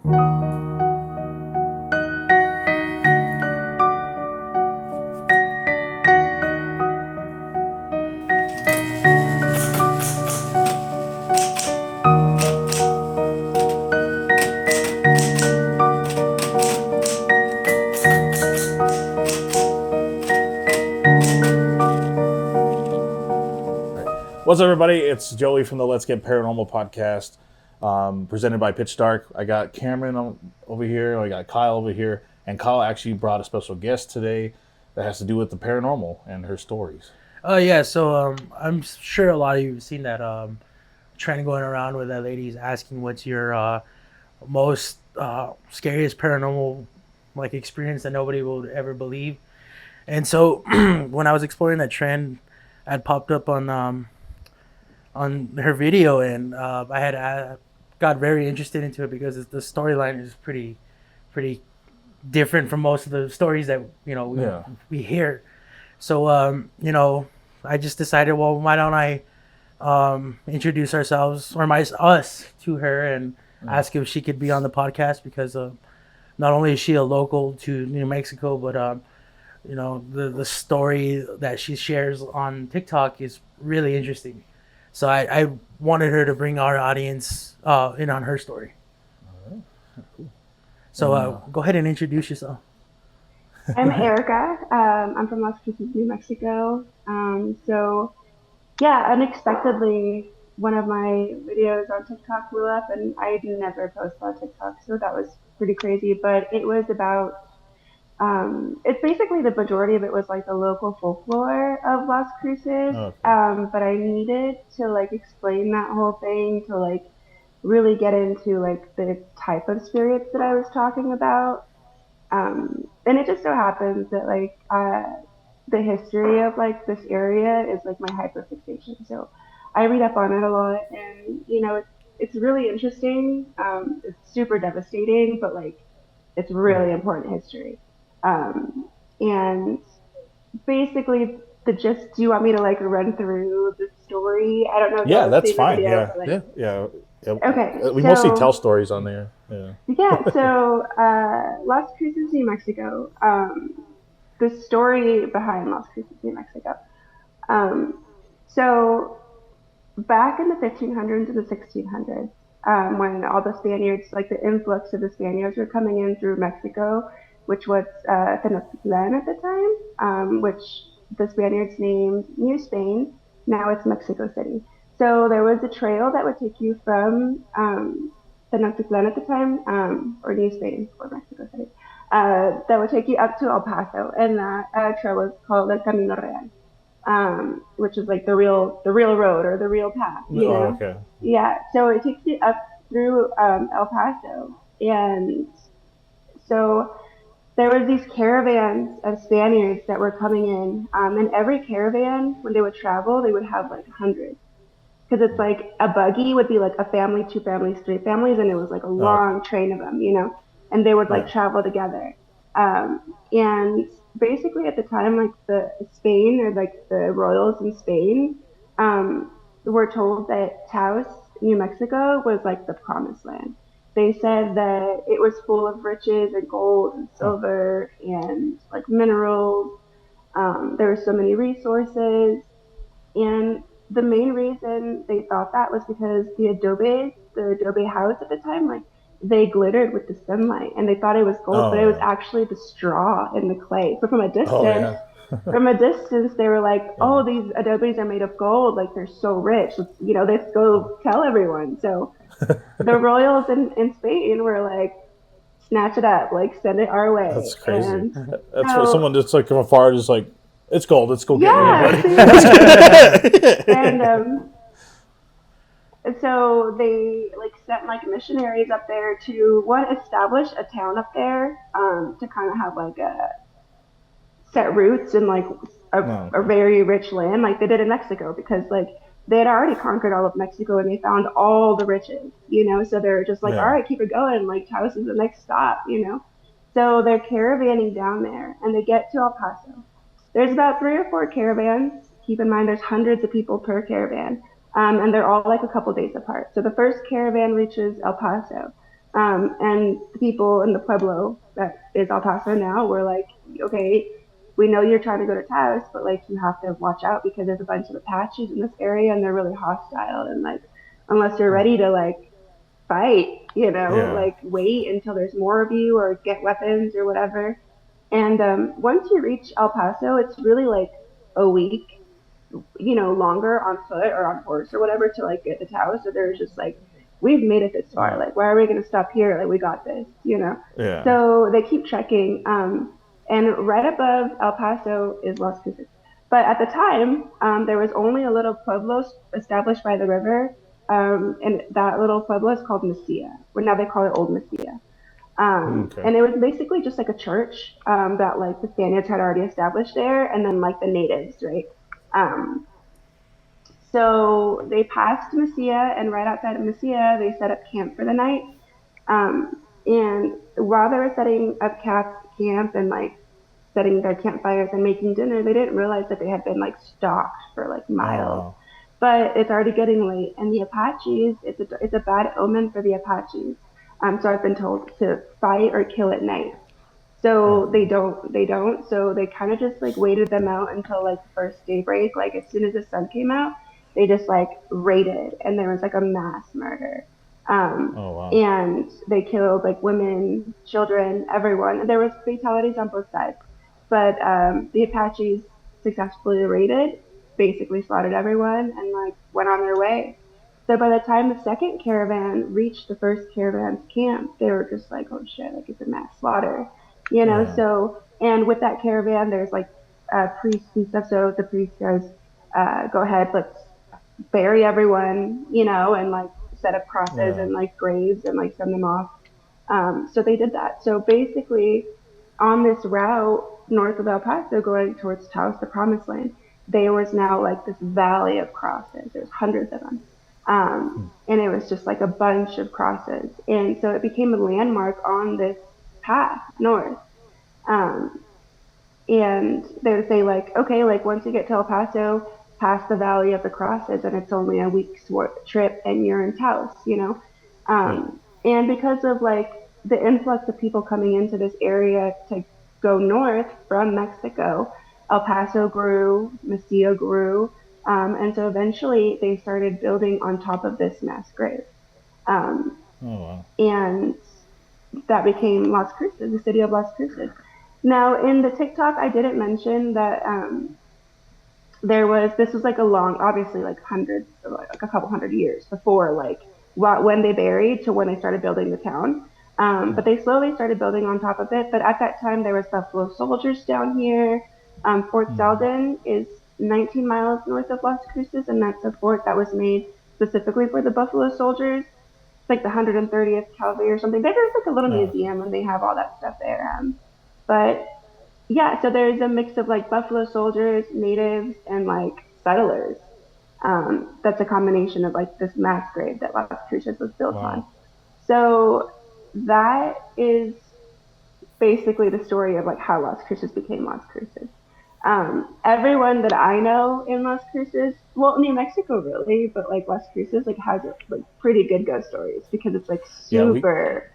What's up, everybody? It's Joey from the Let's Get Paranormal podcast, presented by Pitch Dark. I got Cameron over here. I got Kyle over here. And Kyle actually brought a special guest today that has to do with the paranormal and her stories. So I'm sure a lot of you have seen that trend going around where that lady's asking what's your most scariest paranormal experience that nobody will ever believe. And so when I was exploring that trend, I'd popped up on her video, and I got very interested into it because the storyline is pretty different from most of the stories that we hear. So I just decided, well, why don't I introduce us to her and ask if she could be on the podcast, because not only is she a local to New Mexico, but the story that she shares on TikTok is really interesting. So I wanted her to bring our audience in on her story. All right. Cool. So go ahead and introduce yourself. I'm Erica. I'm from Las Cruces, New Mexico. Unexpectedly, one of my videos on TikTok blew up, and I never post on TikTok, so that was pretty crazy. But it was about it's basically the majority of it was like the local folklore of Las Cruces. Okay. But I needed to explain that whole thing to really get into the type of spirits that I was talking about. And it just so happens that the history of this area is my hyperfixation. So I read up on it a lot, and it's really interesting. It's super devastating, but it's really important history. And basically, the gist. Do you want me to run through the story? I don't know. Yeah, that's fine. Video, Yeah. Okay. We mostly tell stories on there. Yeah. So Las Cruces, New Mexico. The story behind Las Cruces, New Mexico. So back in the 1500s and the 1600s, when all the Spaniards, the influx of the Spaniards were coming in through Mexico, which was Tenochtitlan at the time, which the Spaniards named New Spain. Now it's Mexico City. So there was a trail that would take you from Tenochtitlan at the time, or New Spain, or Mexico City, that would take you up to El Paso, and that trail was called El Camino Real, which is the real road or the real path. Okay. Yeah. So it takes you up through El Paso, and so there was these caravans of Spaniards that were coming in, and every caravan, when they would travel, they would have 100. Because it's a buggy would be a family, 2 families, 3 families, and it was a long train of them, and they would travel together. And basically at the time, the Spain, or the royals in Spain, were told that Taos, New Mexico, was the promised land. They said that it was full of riches and gold and silver and minerals. There were so many resources, and the main reason they thought that was because the adobe house at the time, they glittered with the sunlight, and they thought it was gold, but it was actually the straw and the clay. But from a distance, they were oh, these adobes are made of gold, they're so rich. Let's go tell everyone. So the royals in Spain were snatch it up, send it our way. That's crazy. And that's what someone just from afar just it's gold. Let's go get it. And so they sent missionaries up there to establish a town up there, to kind of have a set roots in a very rich land, like they did in Mexico, because they had already conquered all of Mexico and they found all the riches, so they were just all right, keep it going, Taos is the next stop, so they're caravanning down there, and they get to El Paso. There's about 3 or 4 caravans. Keep in mind there's hundreds of people per caravan, and they're all a couple days apart. So the first caravan reaches El Paso. And the people in the pueblo that is El Paso now were like, okay, we know you're trying to go to Taos, but like you have to watch out because there's a bunch of Apaches in this area and they're really hostile. And like, unless you're ready to like fight, Yeah. like wait until there's more of you or get weapons or whatever. And once you reach El Paso, it's really like a week, longer on foot or on horse or whatever to like get to Taos. So they're just like, we've made it this far. Yeah. Like, why are we going to stop here? Like, we got this. Yeah. So they keep trekking. And right above El Paso is Las Cruces. But at the time, there was only a little pueblo established by the river. And that little pueblo is called Mesilla. Well, now they call it Old Mesilla. Okay. And it was basically just like a church that like the Spaniards had already established there, and then like the natives, right? Um, so they passed Mesilla, and right outside of Mesilla, they set up camp for the night. And while they were setting up camp and like setting their campfires and making dinner, they didn't realize that they had been like stalked for like Oh miles. wow. But it's already getting late, and the Apaches, it's a bad omen for the Apaches. So I've been told to fight or kill at night. So Oh. they don't. So they kind of just like waited them out until like the first daybreak. Like as soon as the sun came out, they just like raided, and there was like a mass murder. Oh wow. And they killed like women, children, everyone. There was fatalities on both sides, but the Apaches successfully raided, basically slaughtered everyone, and like went on their way. So by the time the second caravan reached the first caravan's camp, they were just like, "Oh shit! Like it's a mass slaughter." Yeah. So, and with that caravan, there's like priests and stuff. So the priest goes, "Go ahead, let's bury everyone," and like set up crosses Yeah. and like graves and like send them off. So they did that. So basically, on this route north of El Paso going towards Taos, the promised land, there was now like this valley of crosses. There's hundreds of them. And it was just like a bunch of crosses. And so it became a landmark on this path north. Um, and they would say like, okay, like once you get to El Paso, past the Valley of the Crosses, and it's only a week's trip, and you're in Taos. Yeah. And because of like the influx of people coming into this area to go north from Mexico, El Paso grew, Mesilla grew, and so eventually they started building on top of this mass grave. Um, Oh wow. and that became Las Cruces, the city of Las Cruces. Now, in the TikTok, I didn't mention that this was like a long, obviously, like hundreds, like a couple hundred years before, like, when they buried to when they started building the town. But they slowly started building on top of it. But at that time, there was Buffalo Soldiers down here. Fort Mm. Selden is 19 miles north of Las Cruces, and that's a fort that was made specifically for the Buffalo Soldiers. It's like the 130th Cavalry or something. There's like a little Oh, okay. museum, and they have all that stuff there. But yeah, so there's a mix of like Buffalo Soldiers, natives, and like settlers. That's a combination of like this mass grave that Las Cruces was built on. Wow. So that is basically the story of like how Las Cruces became Las Cruces. Everyone that I know in Las Cruces, well, New Mexico really, but like Las Cruces, like has like pretty good ghost stories because it's like Yeah. super.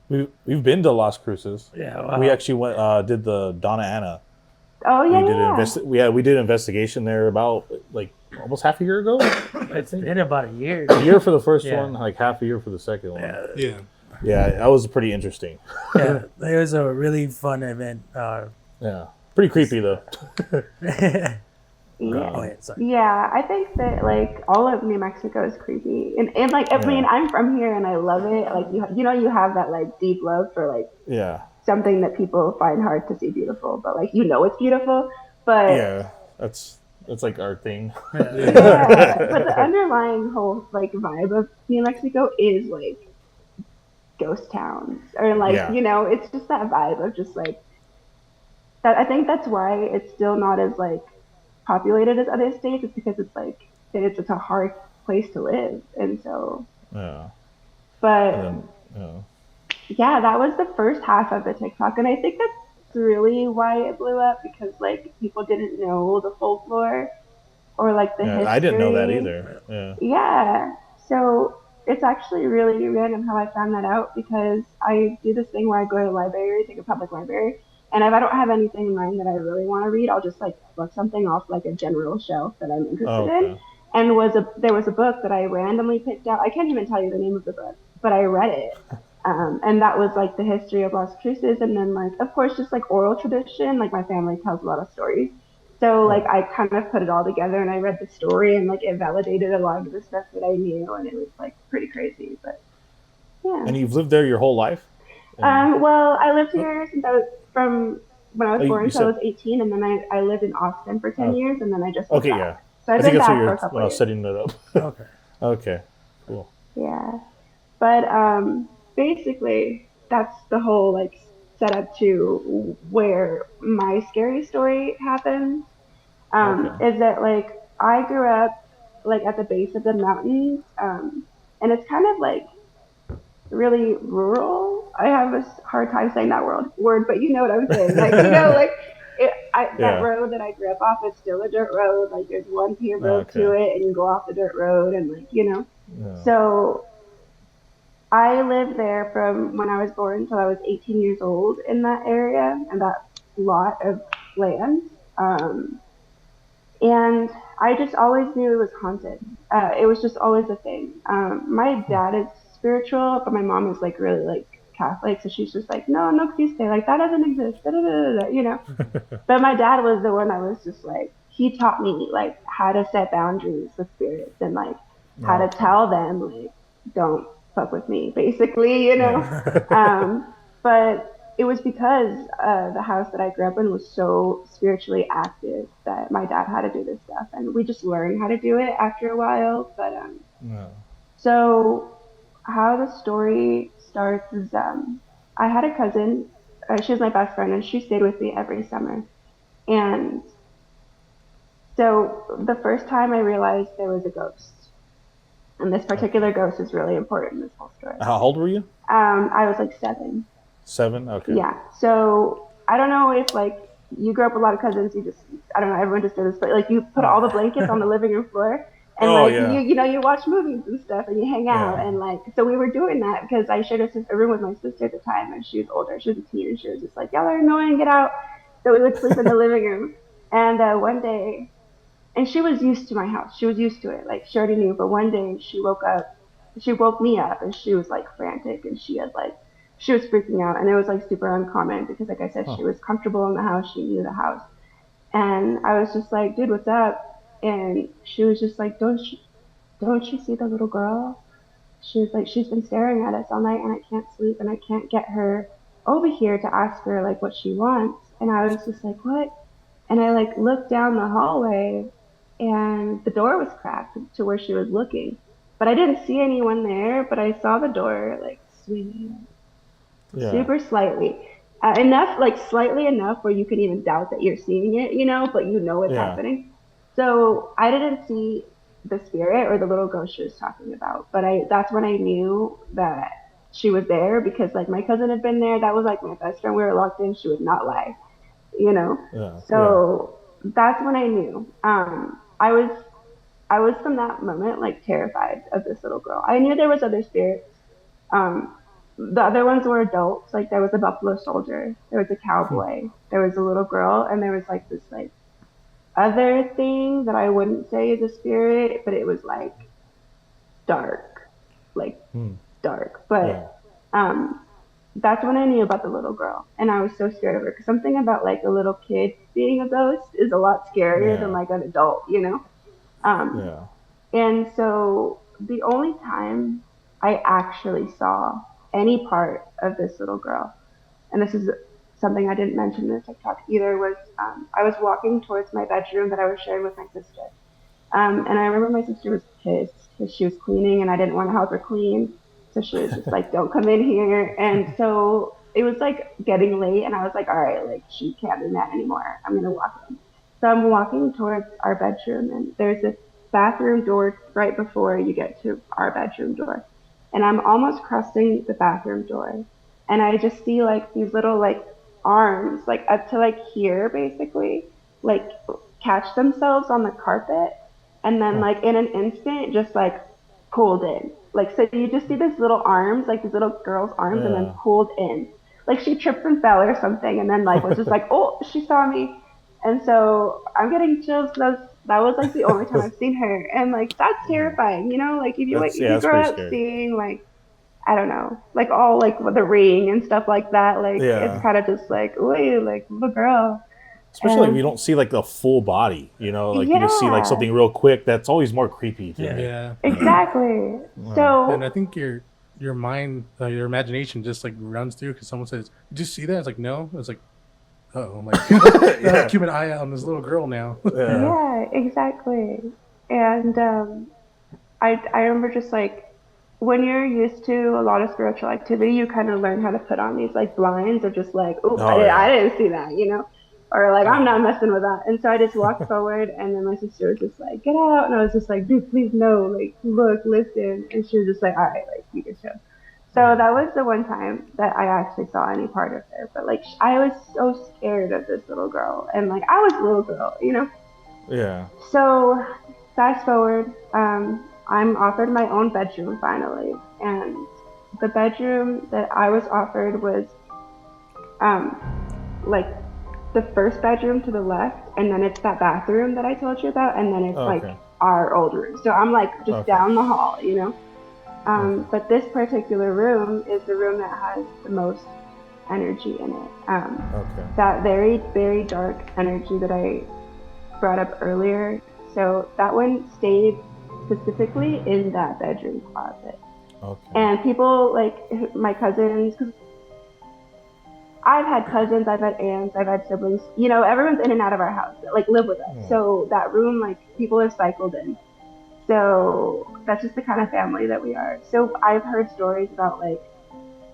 We've been to Las Cruces. Yeah, We wow. actually went did the Donna Ana. Oh We yeah, did yeah, we did an investigation there about like almost half a year ago. It's been about a year. A year for the first Yeah. one, like half a year for the second one. Yeah, Yeah. Yeah, that was pretty interesting. yeah, it was a really fun event. Yeah, pretty creepy though. yeah. Oh, yeah, sorry. Yeah, I think that like all of New Mexico is creepy, and like I mean Yeah. I'm from here and I love it. Like you have that like deep love for like Yeah, something that people find hard to see beautiful, but like it's beautiful. But yeah, that's like our thing. yeah, but the underlying whole like vibe of New Mexico is like ghost towns or like Yeah. it's just that vibe of just like that. I think that's why it's still not as like populated as other states. It's because it's like it's a hard place to live, and so. Yeah, and But then yeah, that was the first half of the TikTok, and I think that's really why it blew up because like people didn't know the folklore or like the yeah, I didn't know that history. either. Yeah, Yeah. So it's actually really random how I found that out because I do this thing where I go to libraries, like a public library, and if I don't have anything in mind that I really want to read, I'll just like look something off like a general shelf that I'm Oh, interested in. okay. And there was a book that I randomly picked out. I can't even tell you the name of the book, but I read it. And that was like the history of Las Cruces, and then like of course just like oral tradition. Like my family tells a lot of stories, so like Right. I kind of put it all together, and I read the story, and like it validated a lot of the stuff that I knew, and it was like pretty crazy. But yeah. And you've lived there your whole life? And Well, I lived oh, here since I was from when I was you born till I said was 18, and then I lived in Austin for 10 oh, years, and then I just moved okay, back. yeah. So I've I think been that's what back for you're a couple when I was years. setting it up. Okay. Okay, cool. Yeah. But basically, that's the whole like setup to where my scary story happens. Okay. Is that like I grew up like at the base of the mountains, and it's kind of like really rural. I have a hard time saying that word, but you know what I'm saying. Like like that Yeah. road that I grew up off is still a dirt road. Like there's one paved road to Okay. it, and you go off the dirt road, and like Yeah. So I lived there from when I was born until I was 18 years old in that area and that lot of land. Um, and I just always knew it was haunted. It was just always a thing. My dad is spiritual, but my mom is like really like Catholic, so she's just like, no, no Christe, like that doesn't exist, da, da, da, da, But my dad was the one that was just like, he taught me like how to set boundaries with spirits and like how to Okay. tell them like, don't fuck with me, basically, Yeah. But it was because the house that I grew up in was so spiritually active that my dad had to do this stuff, and we just learned how to do it after a while. But No. so how the story starts is I had a cousin. She was my best friend, and she stayed with me every summer. And so the first time I realized there was a ghost, and this Okay. particular ghost is really important in this whole story. How old were you? I was like 7. 7. Okay. Yeah. So I don't know if like you grew up with a lot of cousins. You just I don't know. Everyone just did this, but like you put all the blankets on the living room floor, and Oh like yeah. you watch movies and stuff, and you hang out, Yeah. and like so we were doing that because I shared a room with my sister at the time, and she was older. She was a teen, and she was just like, "Y'all are annoying. Get out." So we would sleep in the living room, and one day, and she was used to my house. She was used to it. Like she already knew. But one day she woke up. She woke me up, and she was like frantic, and she was freaking out, and it was like super uncommon because, like I said, Huh. she was comfortable in the house. She knew the house, and I was just like, "Dude, what's up?" And she was just like, don't you see the little girl? She was like, she's been staring at us all night, and I can't sleep, and I can't get her over here to ask her like what she wants." And I was just like, "What?" And I like looked down the hallway, and the door was cracked to where she was looking, but I didn't see anyone there. But I saw the door like swinging Yeah. super slightly. Enough, like slightly enough where you can even doubt that you're seeing it, but you know it's Yeah. happening. So I didn't see the spirit or the little ghost she was talking about, but that's when I knew that she was there because like my cousin had been there. That was like my best friend. We were locked in. She would not lie, you know. Yeah. Yeah. So that's when I knew. I was from that moment like terrified of this little girl. I knew there was other spirits. Um, the other ones were adults. Like there was a buffalo soldier, there was a cowboy, there was a little girl, and there was like this like other thing that I wouldn't say is a spirit, but it was like dark, like Hmm. dark. But Yeah. um, that's when I knew about the little girl, and I was so scared of her because something about like a little kid being a ghost is a lot scarier than Yeah. like an adult. Um, Yeah. And so the only time I actually saw any part of this little girl, and this is something I didn't mention in the TikTok either, was I was walking towards my bedroom that I was sharing with my sister. And I remember my sister was pissed because she was cleaning and I didn't want to help her clean. So she was just like, don't come in here. And so it was like getting late, and I was like, all right, like she can't be mad anymore. I'm going to walk in. So I'm walking towards our bedroom, and there's this bathroom door right before you get to our bedroom door. And I'm almost crossing the bathroom door. And I just see like these little like arms, like up to like here basically, like catch themselves on the carpet, and then Huh. like in an instant just like pulled in. Like, so you just see these little arms, like these little girl's arms, and then Yeah. pulled in. Like she tripped and fell or something, and then like was just like, oh, she saw me. And so I'm getting chills because that was like the only time I've seen her, and like that's terrifying, you know. Like if you That's if you that's pretty grow up scary. seeing like I don't know, like all like with the ring and stuff like that, like it's Yeah. kind of just like, ooh, like the girl. Especially like if you And don't see like the full body, you know, like you just see like yeah, something real quick. That's always more creepy to Yeah. me. Yeah. exactly. Wow. And I So think your mind, your imagination just like runs through because someone says, "Did you see that?" It's like, "No." It's like, oh, I'm like, Yeah. keep an eye out on this little girl now. Yeah. yeah, exactly. And I remember just like when you're used to a lot of spiritual activity, you kind of learn how to put on these like blinds of just like, oh, Oh I yeah. didn't see that, you know, or like I'm not messing with that. And so I just walked forward, and then my sister was just like, get out, and I was just like, dude, please no, like look, listen, and she was just like, all right, like you can show. So that was the one time that I actually saw any part of her. But like I was so scared of this little girl, and like I was a little girl, you know. Yeah. So fast forward, I'm offered my own bedroom finally, and the bedroom that I was offered was um, like the first bedroom to the left, and then it's that bathroom that I told you about, and then it's like Okay. our old room. So I'm like just Okay. down the hall, you know. Okay. But this particular room is the room that has the most energy in it. Okay. That very, very dark energy that I brought up earlier. So that one stayed specifically in that bedroom closet. Okay. And people like my cousins, because I've had cousins, I've had aunts, I've had siblings, you know, everyone's in and out of our house that like live with us. Yeah. So that room, like people have cycled in. So that's just the kind of family that we are. So I've heard stories about like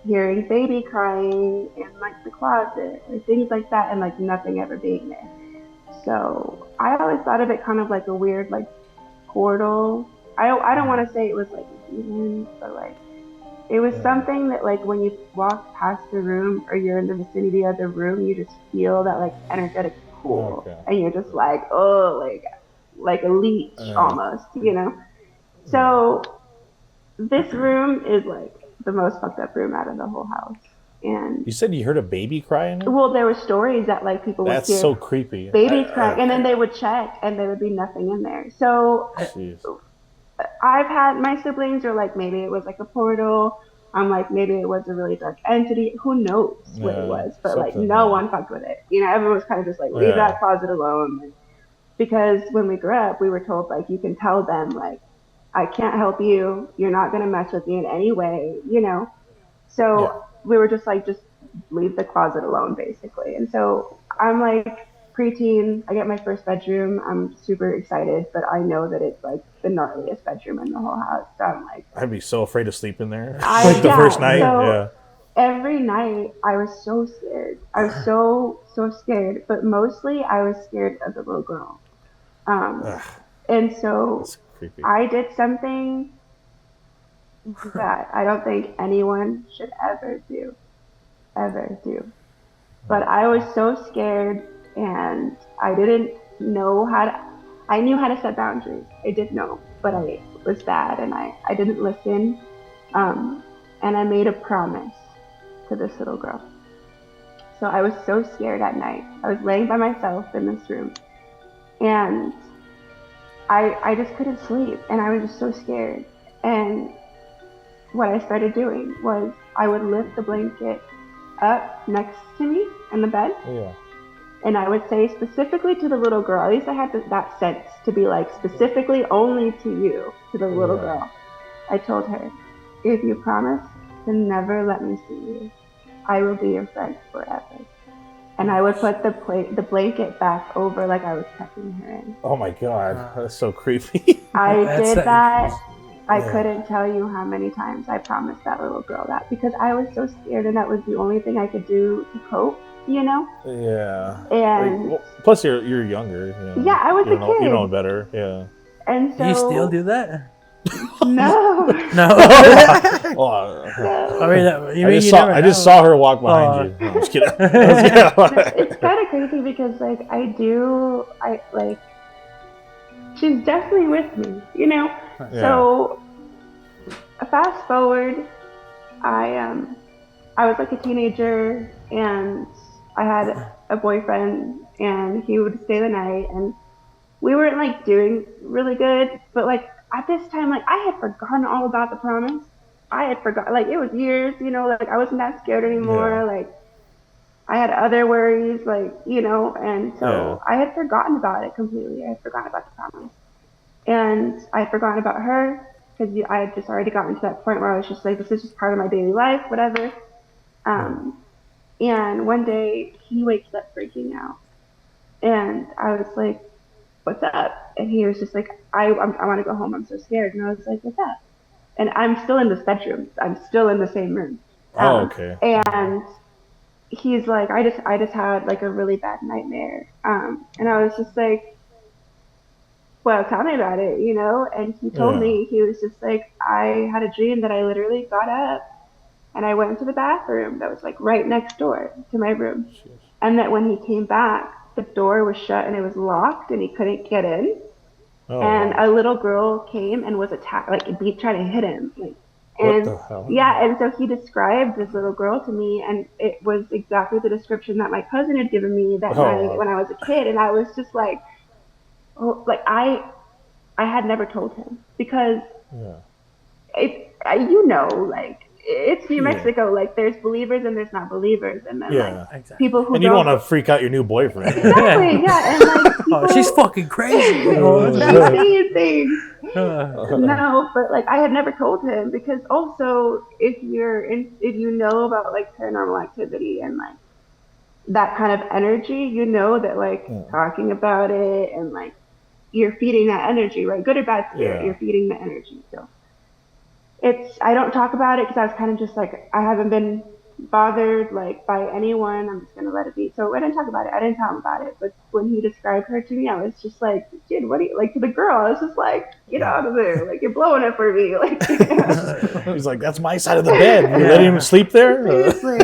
hearing baby crying in like the closet or things like that, and like nothing ever being there. So I always thought of it kind of like a weird like portal. I don't want to say it was like a demon, but like it was something that like when you walk past the room or you're in the vicinity of the room, you just feel that like energetic pull, Okay. and you're just like, oh, like a leech almost, you know. So this room is like the most fucked up room out of the whole house. And You said you heard a baby crying? well, there were stories that like people would That's hear so creepy. babies crying, and then they would check, and there would be nothing in there. So Jeez. I've had my siblings are like maybe it was like a portal. I'm like maybe it was a really dark entity. Who knows what it was? But like something, no yeah. one fucked with it. You know, everyone was kind of just like leave Yeah. that closet alone. Like, because when we grew up, we were told like you can tell them like I can't help you. You're not gonna mess with me in any way. You know. So Yeah. we were just like just leave the closet alone basically. And so I'm like preteen, I get my first bedroom. I'm super excited, but I know that it's like the gnarliest bedroom in the whole house. So I'm like, I'd be so afraid to sleep in there. I Like the yeah. first night. So Yeah. every night I was so scared. I was so scared, but mostly I was scared of the little girl. And so That's creepy. I did something that I don't think anyone should ever do. But I was so scared, and I didn't know how to. I knew how to set boundaries. I did know, but I was bad, and I didn't listen. And I made a promise to this little girl. So I was so scared at night. I was laying by myself in this room, and I just couldn't sleep, and I was just so scared. And what I started doing was I would lift the blanket up next to me in the bed, Yeah. and I would say specifically to the little girl, at least I had that sense to be like specifically only to you, to the little girl. I told her, if you promise to never let me see you, I will be your friend forever. And I would put the blanket back over like I was tucking her in. Oh my god, that's so creepy. I That's did that. I Yeah. couldn't tell you how many times I promised that little girl that, because I was so scared, and that was the only thing I could do to cope, you know? Yeah. And Well, plus you're younger. You know, yeah, I was you a know, kid. You know better. Yeah. And so Do you still do that? No. No. Oh, I mean, I just saw her walk behind you. No, I'm just kidding. It's kind of crazy because like I like she's definitely with me, you know. Yeah. So fast forward, I was like a teenager, and I had a boyfriend, and he would stay the night, and we weren't like doing really good, but like at this time, like I had forgotten all about the promise. I had forgotten, like it was years, like I wasn't that scared Yeah. anymore. Like I had other worries, like, and Yeah. so I had forgotten about it completely. I had forgotten about the promise. And I had forgotten about her because I had just already gotten to that point where I was just like, this is just part of my daily life, whatever. Um, and one day he wakes up freaking out. And I was like, what's up? And he was just like, I want to go home. I'm so scared. And I was like, what's up? And I'm still in this bedroom. I'm still in the same room. Oh, okay. And he's like, I just had like a really bad nightmare. And I was just like, well, tell me about it, And he told Yeah. me, he was just like, I had a dream that I literally got up and I went into the bathroom that was like right next door to my room. And that when he came back, the door was shut and it was locked and he couldn't get in. Oh, And wow. a little girl came and was attacked, like trying to hit him. What And the hell? yeah, and so he described this little girl to me, and it was exactly the description that my cousin had given me that Oh, night wow. when I was a kid. And I was just like, oh, like I had never told him because Yeah. like it's New Yeah. Mexico. Like there's believers and there's not believers, and then Yeah. like Exactly. people who And you don't don't. want to freak out your new boyfriend. Exactly, yeah, and like people, Oh, she's fucking crazy. she's seeing things. Uh, No, but like I had never told him because also if you know about like paranormal activity and like that kind of energy, that like Yeah. talking about it and like you're feeding that energy, right? Good or bad spirit, Yeah. you're feeding the energy. So I don't talk about it because I was kind of just like, I haven't been bothered like by anyone. I'm just gonna let it be. So I didn't talk about it. I didn't tell him about it. But when he described her to me, I was just like, dude, what do you like to the girl? I was just like, get out of there. Like you're blowing it for me. Like He's like, that's my side of the bed. You let him sleep there? seriously.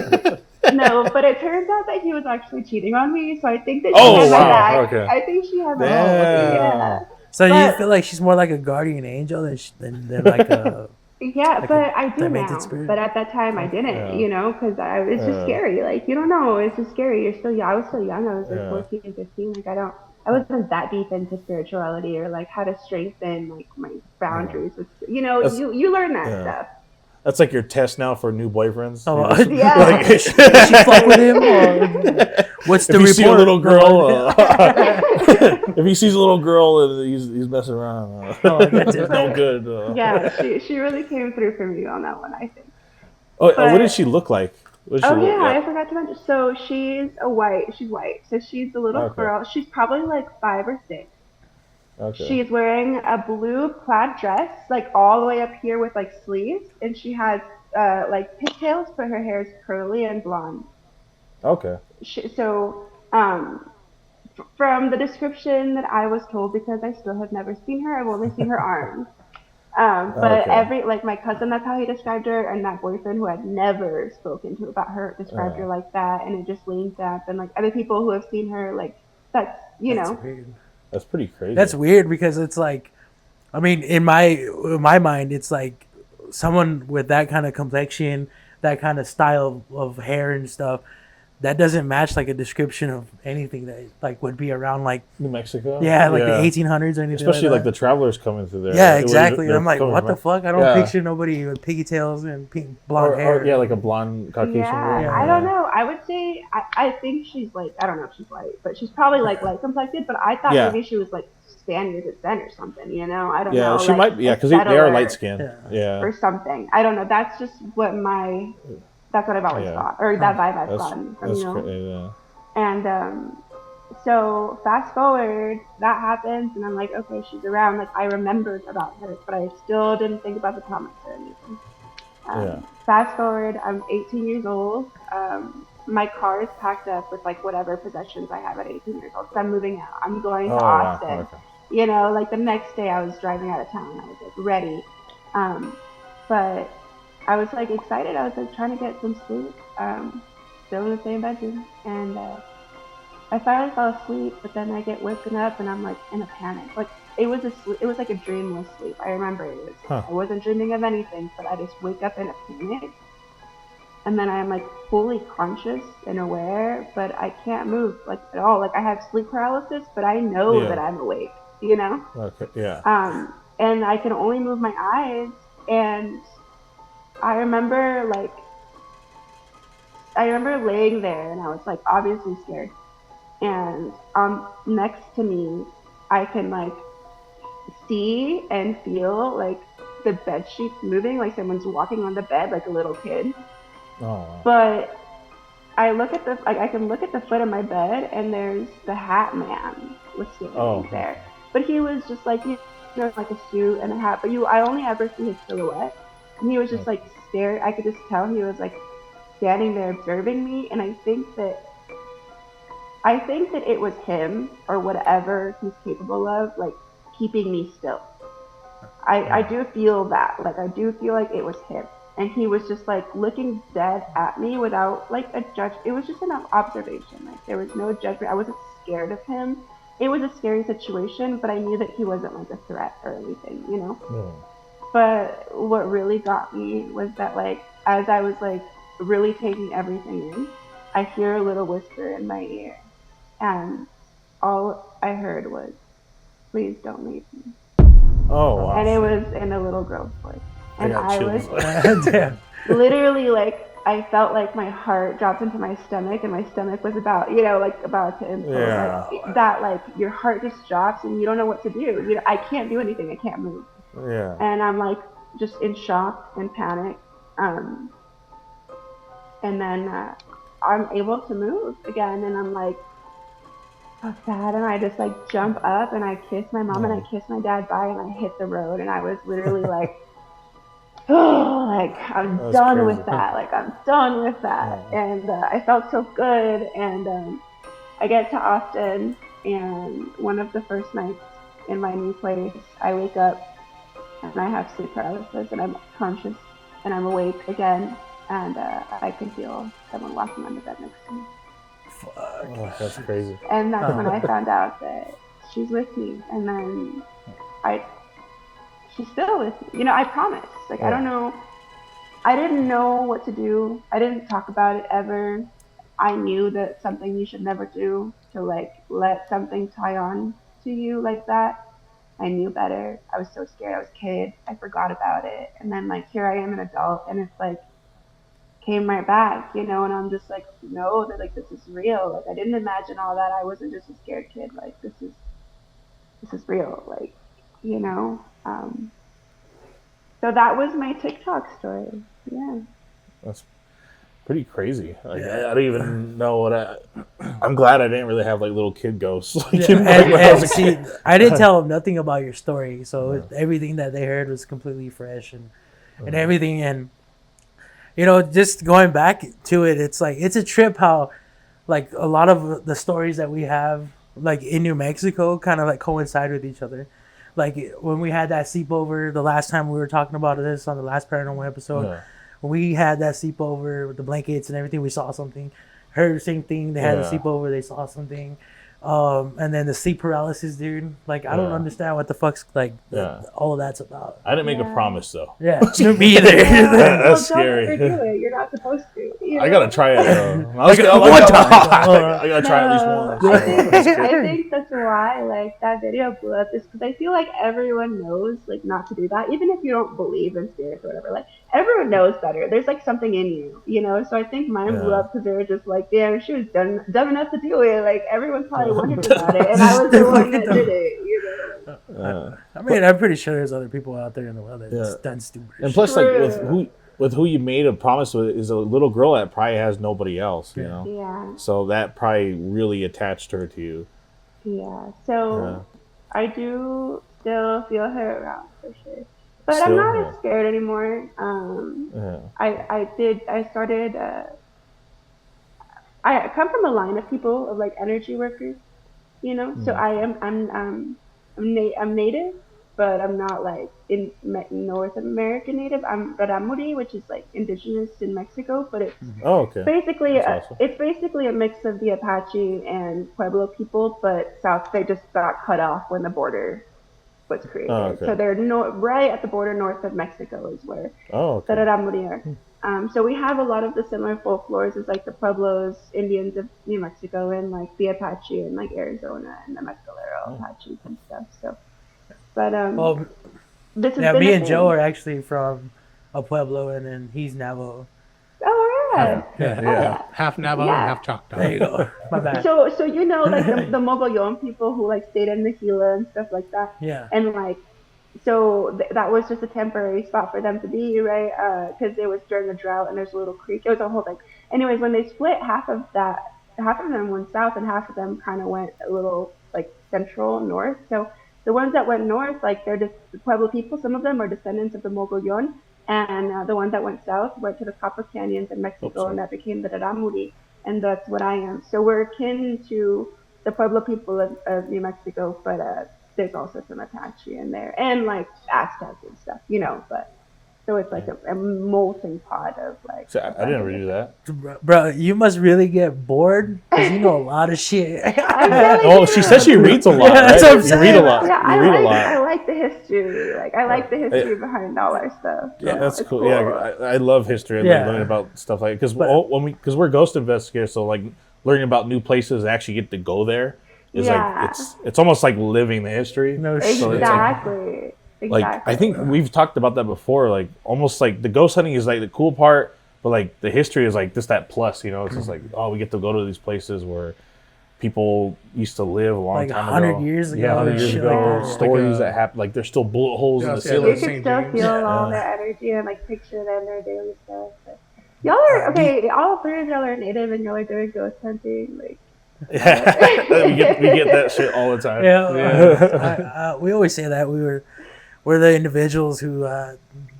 No, but it turns out that he was actually cheating on me. So I think that she Oh, had my wow. back. Okay. I think she had my Damn. back. Yeah. so you But- feel like she's more like a guardian angel than like a Yeah, like but I do tormented now. spirit? But at that time, I didn't, Yeah. because it's just scary. Like, you don't know. It's just scary. You're still young. I was still young. I was like Yeah. 14 and 15. Like, I wasn't that deep into spirituality or like how to strengthen like my boundaries. With, That's- you learn that yeah. stuff. That's like your test now for new boyfriends. Oh, You just- Yeah. does she fuck with him? Or what's the if you report? see a little girl, if he sees a little girl and he's messing around, Oh, I got you. it's no good. Yeah, she really came through for me on that one, I think. What But- did she look like? What did she Oh look- yeah, I forgot to mention. So she's white. So she's a little Okay. girl. She's probably like 5 or 6. Okay. She's wearing a blue plaid dress, like all the way up here with like sleeves, and she has like pigtails, but her hair is curly and blonde. Okay. From the description that I was told, because I still have never seen her, I've only seen her arms. But Okay. like my cousin, that's how he described her, and that boyfriend who had never spoken to about her described her like that, and it just leans up, and like other people who have seen her, like that's That's weird. That's pretty crazy. That's weird because it's like, I mean, in my mind, it's like someone with that kind of complexion, that kind of style of hair and stuff, that doesn't match like a description of anything that like would be around like New Mexico. the 1800s or anything. Especially like the that. travelers coming through there. Yeah, It was- exactly. they're I'm like, coming what the from- fuck? I don't Yeah. picture nobody with pigtails and pink blonde hair. Or, yeah, like a blonde Caucasian Yeah, girl. I don't know. I would say I think she's like, I don't know if she's white, but she's probably like light complected. But I thought Yeah. maybe she was like Spaniard descent or something. I don't Yeah, know. she like, might be. Yeah, because a they are settler light skinned. Yeah. Yeah. or something. I don't know. That's just what I've always Yeah. thought, or that vibe I've That's, gotten from that's yeah. And so fast forward, that happens, and I'm like, okay, she's around. Like I remembered about her, but I still didn't think about the promise or anything. Yeah. Fast forward, I'm 18 years old. My car is packed up with like whatever possessions I have at 18 years old. So I'm moving out. I'm going to Oh, wow. Austin. Okay. Like the next day I was driving out of town. I was like ready. But I was like excited. I was like trying to get some sleep. Still in the same bedroom. And I finally fell asleep, but then I get woken up and I'm like in a panic. Like it was like a dreamless sleep. I remember I wasn't dreaming of anything, but I just wake up in a panic, and then I'm like fully conscious and aware, but I can't move like at all. Like I have sleep paralysis, but I know that I'm awake. You know? Okay. Yeah. And I can only move my eyes, and I remember like laying there, and I was like obviously scared. And next to me, I can like see and feel like the bed sheets moving, like someone's walking on the bed, like a little kid. Oh. But I can look at the foot of my bed, and there's the Hat Man was standing there. But he was just like, like a suit and a hat. But I only ever see his silhouette, and he was just like staring. I could just tell he was like standing there observing me, and I think that it was him or whatever he's capable of, like keeping me still. I do feel that, like I do feel like it was him, and he was just like looking dead at me without like a judge. It was just an observation. Like there was no judgment. I wasn't scared of him. It was a scary situation, but I knew that he wasn't like a threat or anything, you know. But what really got me was that like as I was like really taking everything in, I hear a little whisper in my ear, and all I heard was, "Please don't leave me." Oh, wow. And it was in a little girl's voice. And I was Damn. literally like, I felt like my heart dropped into my stomach, and my stomach was about, like about to implode. Yeah. Like, that, like, your heart just drops and you don't know what to do. I can't do anything. I can't move. Yeah. And I'm like, just in shock and panic. And then I'm able to move again, and I'm like, so sad, and I just like jump up and I kiss my mom and I kiss my dad bye, and I hit the road, and I was literally like, oh, like I'm done with that. Like I'm done with that. And I felt so good. And I get to Austin, and one of the first nights in my new place, I wake up and I have sleep paralysis, and I'm conscious and I'm awake again, and I can feel someone walking on the bed next to me. Fuck. Oh, that's crazy. And that's when I found out that she's with me. And then she's still with me. I promised. Like, I don't know. I didn't know what to do. I didn't talk about it ever. I knew that something you should never do, to like let something tie on to you like that. I knew better. I was so scared. I was a kid. I forgot about it. And then like here I am an adult, and it's like came right back, and I'm just like, no, that like this is real. Like I didn't imagine all that. I wasn't just a scared kid. Like this is real. Like, so that was my TikTok story. Yeah. That's pretty crazy. Like I don't even know what I'm glad I didn't really have like little kid ghosts. Like, and see, I didn't tell them nothing about your story, so everything that they heard was completely fresh and everything. And just going back to it, it's like it's a trip how like a lot of the stories that we have like in New Mexico kind of like coincide with each other. Like when we had that sleepover the last time we were talking about this on the last Paranormal episode, when we had that sleepover with the blankets and everything, we saw something. Heard the same thing. They had a sleepover, they saw something. And then the sleep paralysis, dude. Like I don't understand what the fuck's like all of that's about. I didn't make a promise though. Yeah, me either. That's scary. Don't ever do it. You're not supposed to. I gotta try it though. I gotta try at least once. I think that's why like that video blew up, is because I feel like everyone knows like not to do that, even if you don't believe in spirits or whatever. Like everyone knows better. There's like something in you, So I think mine blew up because they were just like, damn, she was dumb enough to do it. Like everyone probably wondered about it, and I was the one that did it. I mean, I'm pretty sure there's other people out there in the world that's done stupid. And plus, like with who you made a promise with is a little girl that probably has nobody else, Yeah. So that probably really attached her to you. Yeah. So I do still feel her around for sure, but I'm not as scared anymore. I come from a line of people of like energy workers, So I'm native, but I'm not like in North American native. I'm Raramuri, which is like indigenous in Mexico, but it's basically it's basically a mix of the Apache and Pueblo people, but they just got cut off when the border was created. Oh, okay. So they're right at the border north of Mexico is where Oh, the okay. Raramuri are. So we have a lot of the similar folklores as like the Pueblos, Indians of New Mexico, and like the Apache in like Arizona and the Mescalero Apaches and stuff. So, but Well, this has yeah, been me a and Joe thing. are actually from a Pueblo, and then he's Navajo. Oh, yeah. Yeah, Oh, yeah. half Navajo Yeah. and half Choctaw. There you go. My bad. So you know, like the Mogollon people who like stayed in the Gila and stuff like that, Yeah. and like, so that was just a temporary spot for them to be, right? Because it was during the drought and there's a little creek. It was a whole thing. Anyways, when they split, half of them went south and half of them kind of went a little like central north. So the ones that went north, like they're just the Pueblo people. Some of them are descendants of the Mogollon, and the ones that went south went to the Copper Canyons in Mexico, and that became the Raramuri, and that's what I am. So we're akin to the Pueblo people of New Mexico, but there's also some Apache in there and like Aztec and stuff, but so it's like a molting pot of like. So I didn't redo that. Bro, you must really get bored because you know a lot of shit. Oh, she says she reads a lot. Yeah, that's right? what I'm You read a saying. lot. Yeah, You read a lot. I like the history. Like I like the history behind all our stuff. Yeah, that's it's cool. Yeah, I love history. I Yeah. love learning about stuff like because we're ghost investigators, so like learning about new places and actually get to go there is Yeah. like it's almost like living the history. No shit. So it's Exactly. like I think we've talked about that before. Like almost like the ghost hunting is like the cool part, but like the history is like just that plus. It's just like we get to go to these places where people used to live a long Like time 100 ago. years ago. Yeah, 100 years shit ago. like that. Stories Like, that happen. Like there's still bullet holes in the yeah, ceiling. You the can St. still James. feel all Yeah. their energy and like picture them, their daily stuff. But y'all are okay. All three of y'all are native, and y'all are doing ghost hunting. Like, Yeah, we get that shit all the time. Yeah, we always say that we're the individuals who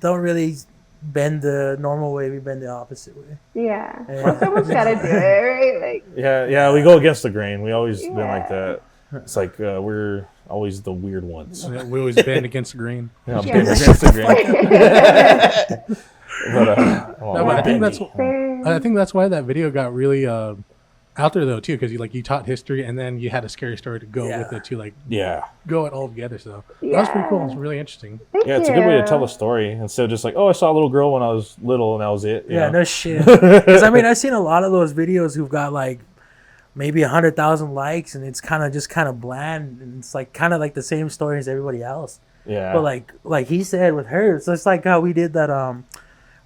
don't really bend the normal way. We bend the opposite way. yeah. Yeah. Well, someone's got to do it, right? Like, Yeah, we go against the grain. We always been like Yeah. that. It's like we're always the weird ones. Yeah, we always bend against the grain. Yeah, Yeah. bend against the grain. But, No, but I think that's Same. I think that's why that video got really out there though too, because you taught history and then you had a scary story to go with it too, like yeah, go it all together. So that was pretty cool. It's really interesting. Thank it's a good way to you. tell a story instead of just like, oh, I saw a little girl when I was little and that was it. you Yeah, know? no shit. Because I mean, I've seen a lot of those videos who've got like maybe 100,000 likes, and it's kind of bland, and it's like kind of like the same story as everybody else. Yeah, But like he said with her, it's just like how we did that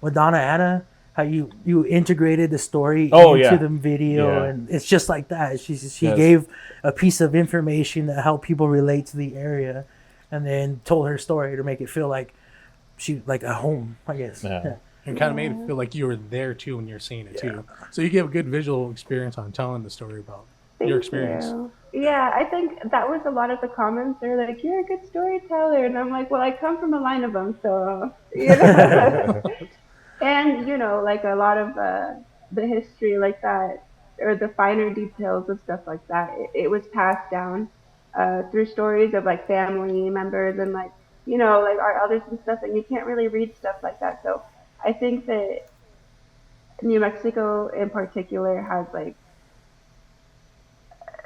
with Donna Anna, how you integrated the story Oh, into yeah. the video, Yeah. and it's just like that. She Yes. gave a piece of information that helped people relate to the area, and then told her story to make it feel like she like a home, I guess. Yeah. And kind of made it feel like you were there too when you're seeing it too. So you get a good visual experience on telling the story about Thank your experience. you. Yeah, I think that was a lot of the comments. They're like, "You're a good storyteller," and I'm like, "Well, I come from a line of them, so And like a lot of the history like that, or the finer details of stuff like that, it was passed down through stories of like family members and like like our elders and stuff, and you can't really read stuff like that. So I think that New Mexico in particular has like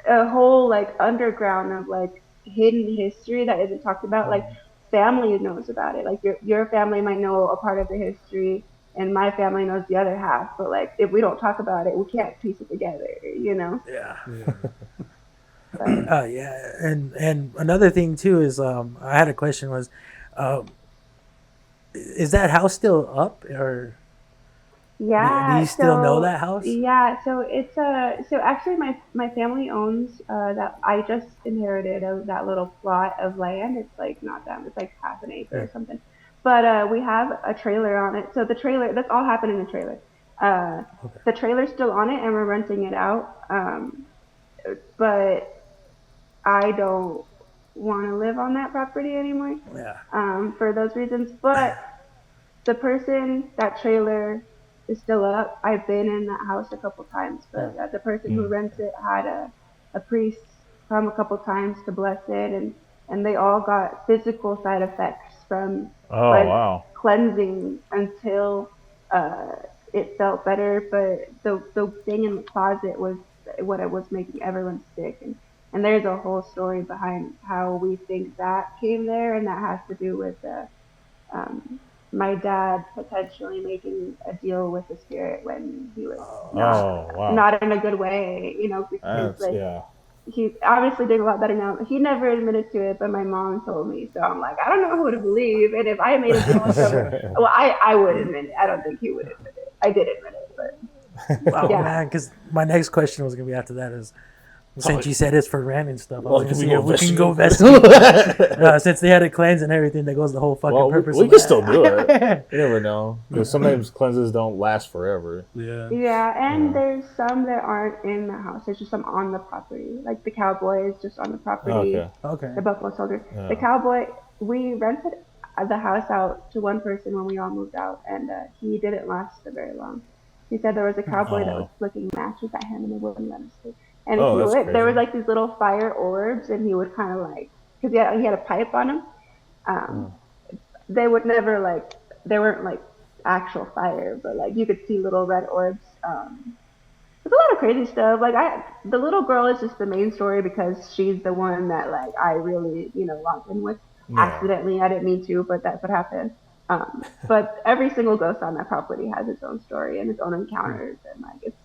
a whole like underground of like hidden history that isn't talked about. Like family knows about it. Like your family might know a part of the history, and my family knows the other half. But like if we don't talk about it, we can't piece it together. Yeah. But, Yeah, and another thing too is I had a question was, is that house still up, or yeah. do you still so- know that house? Yeah. So it's so actually my family owns that I just inherited of that little plot of land. It's like not that. It's like half an acre or something. But we have a trailer on it. So the trailer, that's all happened in the trailer. The trailer's still on it, and we're renting it out. But I don't want to live on that property anymore Yeah. for those reasons. But the person, that trailer is still up. I've been in that house a couple times, but the person who rents it had a priest come a couple times to bless it, and they all got physical side effects from Oh wow. cleansing until it felt better. But the thing in the closet was what it was making everyone sick, and And there's a whole story behind how we think that came there, and that has to do with um, my dad potentially making a deal with the spirit when he was Oh, wow. not in a good way, because That's, like yeah. he's obviously doing a lot better now. He never admitted to it, but my mom told me. So I'm like, I don't know who to believe. And if I made a deal with him, well, I would admit it. I don't think he would admit it. I did admit it, but Oh yeah. man, because my next question was gonna be after that is, since you said it's for random stuff, I Well, was can gonna we see if go we can go vestige? vestige. Since they had a cleanse and everything, that goes the whole fucking Well, purpose. we of can that. still do it. You never know. Because sometimes cleanses don't last forever. Yeah. Yeah, and there's some that aren't in the house. There's just some on the property. Like the cowboy is just on the property. Okay. Okay. The buffalo soldier. Yeah. The cowboy, we rented the house out to one person when we all moved out, and he didn't last so very long. He said there was a cowboy that was Oh. flicking matches at him, and they wouldn't let him sleep. And Oh, he that's would. There was crazy. like these little fire orbs, and he would kind of like, because he had a pipe on him. Um, they would never like, they weren't like actual fire, but like you could see little red orbs. There's a lot of crazy stuff. Like the little girl is just the main story because she's the one that like I really locked in with Yeah. accidentally. I didn't mean to, but that's what happened. But every single ghost on that property has its own story and its own encounters, and like it's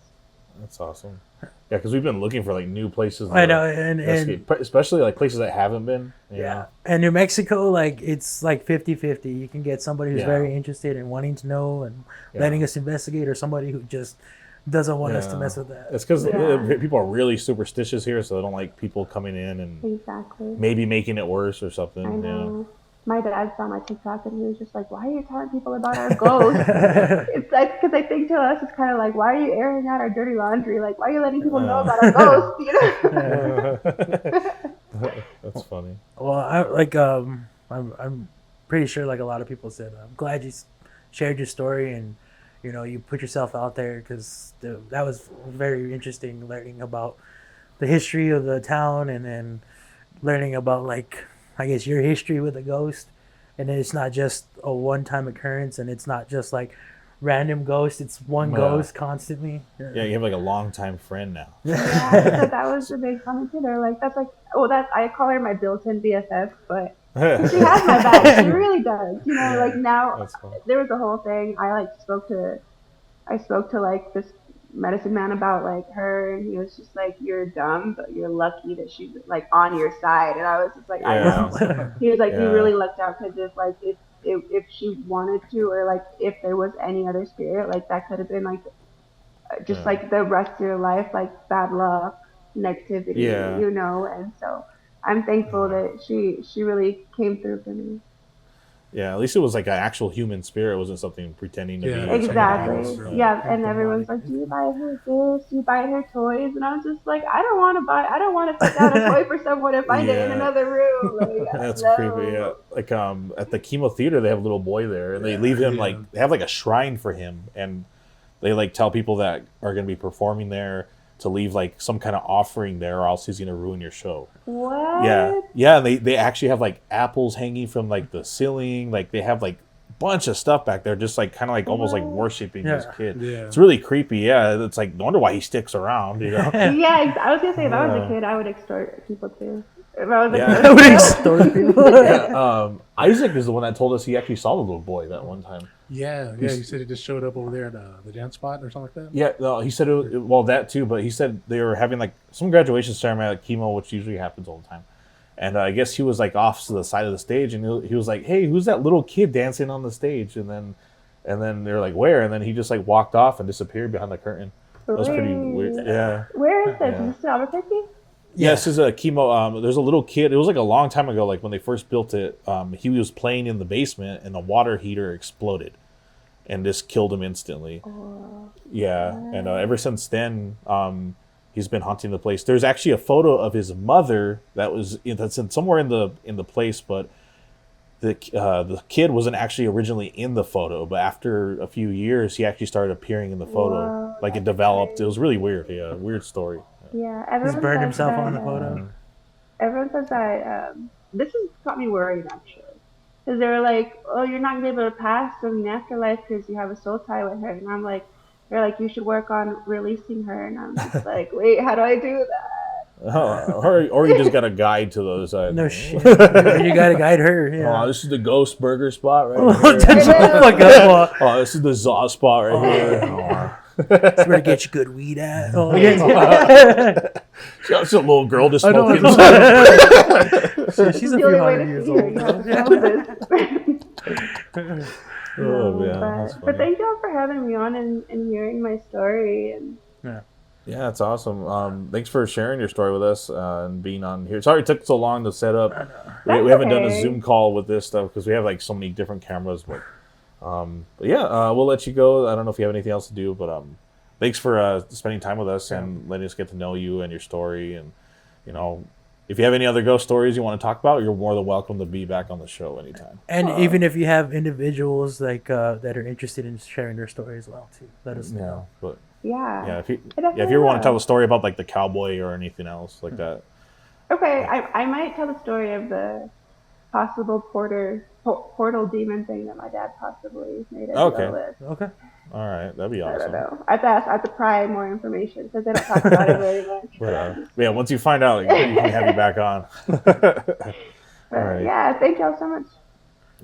That's awesome. Yeah, because we've been looking for like new places. I know, to and investigate, especially like places that haven't been. You yeah, know? and New Mexico, like it's like 50-50. You can get somebody who's Yeah. very interested in wanting to know and Yeah. letting us investigate, or somebody who just doesn't want us to Yeah. mess with that. It's because Yeah. people are really superstitious here, so they don't like people coming in and exactly. maybe making it worse or something. I You know? know. My dad saw my TikTok and he was just like, "Why are you telling people about our ghosts?" It's like because I think to us it's kind of like, "Why are you airing out our dirty laundry? Like, why are you letting people know about our ghosts?" That's funny. Well, I'm pretty sure like a lot of people said, I'm glad you shared your story and you put yourself out there, because that was very interesting, learning about the history of the town, and then learning about like I guess your history with a ghost, and then it's not just a one-time occurrence, and it's not just like random ghost. It's one Yeah. ghost constantly. Yeah, you have like a longtime friend now. Yeah, so that was the big comment too. They're like, "That's like, oh, that's I call her my built-in BFF, but she has my back. She really does. Like now That's fun. there was a whole thing. I spoke to like this medicine man about like her, and he was just like, "You're dumb, but you're lucky that she's like on your side." And I was just like, "I Yeah. know." He was like, "You Yeah. really lucked out because if she wanted to, or like if there was any other spirit, like that could have been like just Yeah. like the rest of your life, like bad luck, negativity, Yeah. And so I'm thankful that she really came through for me. Yeah, at least it was like an actual human spirit. It wasn't something pretending to Yeah. be. something Exactly. else. Yeah, and Something everyone's like- like, "Do you buy her this? Do you buy her toys?" And I was just like, I don't want to pick out a toy for someone and find it in Yeah. another room. Like, That's no. creepy. Yeah, like at the chemo theater, they have a little boy there, and they leave him Yeah. like they have like a shrine for him, and they like tell people that are going to be performing there to leave like some kind of offering there, or else he's going to ruin your show. What? Yeah, yeah. And they actually have like apples hanging from like the ceiling. Like they have like bunch of stuff back there, just like kind of like almost like worshiping this Yeah. kid. Yeah. It's really creepy. Yeah, it's like no wonder why he sticks around. You know. Yeah, I was gonna say if I was Yeah. a kid, I would extort people too. If I was a Yeah. kid, I would extort people. Isaac is the one that told us he actually saw the little boy that one time. Yeah. He said he just showed up over there at the dance spot or something like that. Yeah, no, he said well that too, but he said they were having like some graduation ceremony at chemo, which usually happens all the time. And I guess he was like off to the side of the stage, and he was like, "Hey, who's that little kid dancing on the stage?" And then they're like, "Where?" And then he just like walked off and disappeared behind the curtain. That was pretty weird. Yeah. Where is this? Yeah. Is this in Albuquerque? Yeah, this is a chemo. There's a little kid. It was like a long time ago, like when they first built it. He was playing in the basement, and the water heater exploded, and just killed him instantly. Oh, Yeah, and ever since then, he's been haunting the place. There's actually a photo of his mother that's somewhere in the place, but the kid wasn't actually originally in the photo. But after a few years, he actually started appearing in the photo. Whoa, Like it that's developed. crazy. It was really weird. Yeah, weird story. yeah. Everyone He's burned says himself that, on the photo. Everyone says that this has got me worried actually, because they were like, "Oh, you're not gonna be able to pass from the afterlife because you have a soul tie with her," and I'm like, "They're like, you should work on releasing her," and I'm just like, "Wait, how do I do that?" Or you just got a guide to those. No shit. You gotta guide her. Yeah. Oh, this is the Ghost Burger spot right Oh, this is the Zaw spot right here. Oh. That's where to get you good weed at. Oh, She's a little girl just smoking. She's a The few only way hundred to years see old. her, you have to know this. Oh, man. That's But funny. thank y'all for having me on and hearing my story. And Yeah, it's awesome. Thanks for sharing your story with us and being on here. Sorry it took so long to set up. We haven't done a okay. Zoom call with this stuff because we have like so many different cameras. But yeah, we'll let you go. I don't know if you have anything else to do, but thanks for spending time with us and letting us get to know you and your story. And you know, if you have any other ghost stories you want to talk about, you're more than welcome to be back on the show anytime. And even if you have individuals like that are interested in sharing their story as well, too, let us know. But yeah. if you ever want to tell a story about like the cowboy or anything else like that. Okay, I might tell the story of the possible portal demon thing that my dad possibly made us Okay. go with. Okay. All right, that'd be I awesome. don't know. I have to pry more information because they don't talk about it very much. But yeah, once you find out, we can have you back on. But, right. yeah, thank y'all so much.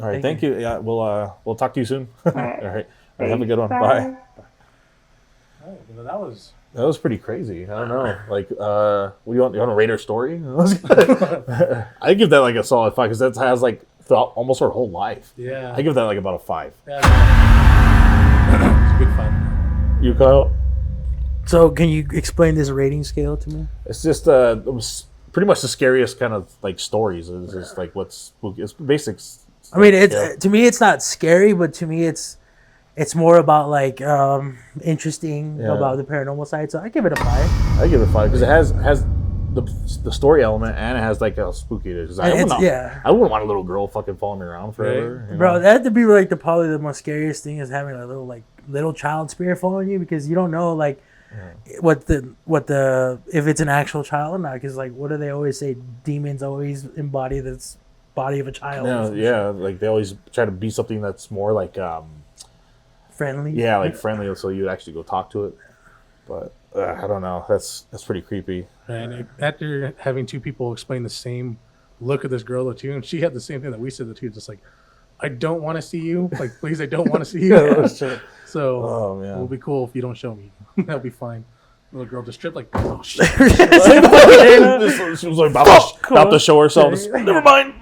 All right, thank you. Yeah, we'll talk to you soon. All right. All right, have a good one. Bye. Oh, well, that was. That was pretty crazy. I don't know. Like, what do you want? You want to rate her story? I give that like a solid 5 because that has like throughout almost her whole life. Yeah. I give that like about a 5. Yeah, it's good fun. You, Kyle? So, can you explain this rating scale to me? It's just it was pretty much the scariest kind of like stories. It's just like what's spooky. It's basics. I mean, to me, it's not scary, but to me, it's more about like interesting about the paranormal side. So I give it a 5. I give it a 5 because it has the story element and it has like a spooky. Because I wouldn't want a little girl fucking following me around forever. Right. Bro, that had to be like probably the most scariest thing is having a little child spirit following you because you don't know like what the if it's an actual child or not. Because like what do they always say? Demons always embody this body of a child. Yeah. Like they always try to be something that's more like friendly. Yeah, like friendly, so you'd actually go talk to it. But I don't know. That's pretty creepy. And after having 2 people explain the same look at this girl to you, and she had the same thing that we said to 2, just like, I don't want to see you. Like, please, I don't want to see you. So it'll be cool if you don't show me. That'll be fine. The little girl just tripped like, oh shit. She was like about to show herself. Never mind.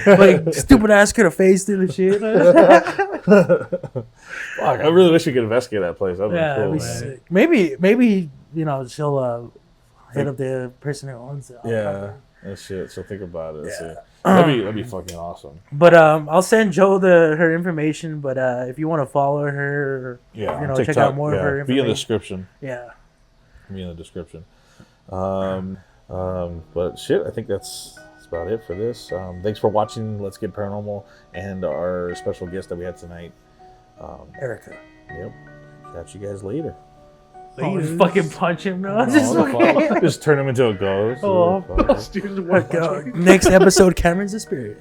Like stupid ass could have faced it and shit. Fuck, I really wish we could investigate that place. That'd be cool. Sick. Maybe she'll hit up the person who owns it. Yeah, that shit. So think about it. Yeah. That'd be fucking awesome. But I'll send Joe her information. But if you want to follow her, TikTok, check out more of her information. Be in the description. Yeah. Be in the description. But shit, I think that's about it for this. Thanks for watching Let's Get Paranormal and our special guest that we had tonight. Erica. Yep. Catch you guys later. Just fucking punch him now. Just turn him into a ghost. Next episode, Cameron's the spirit.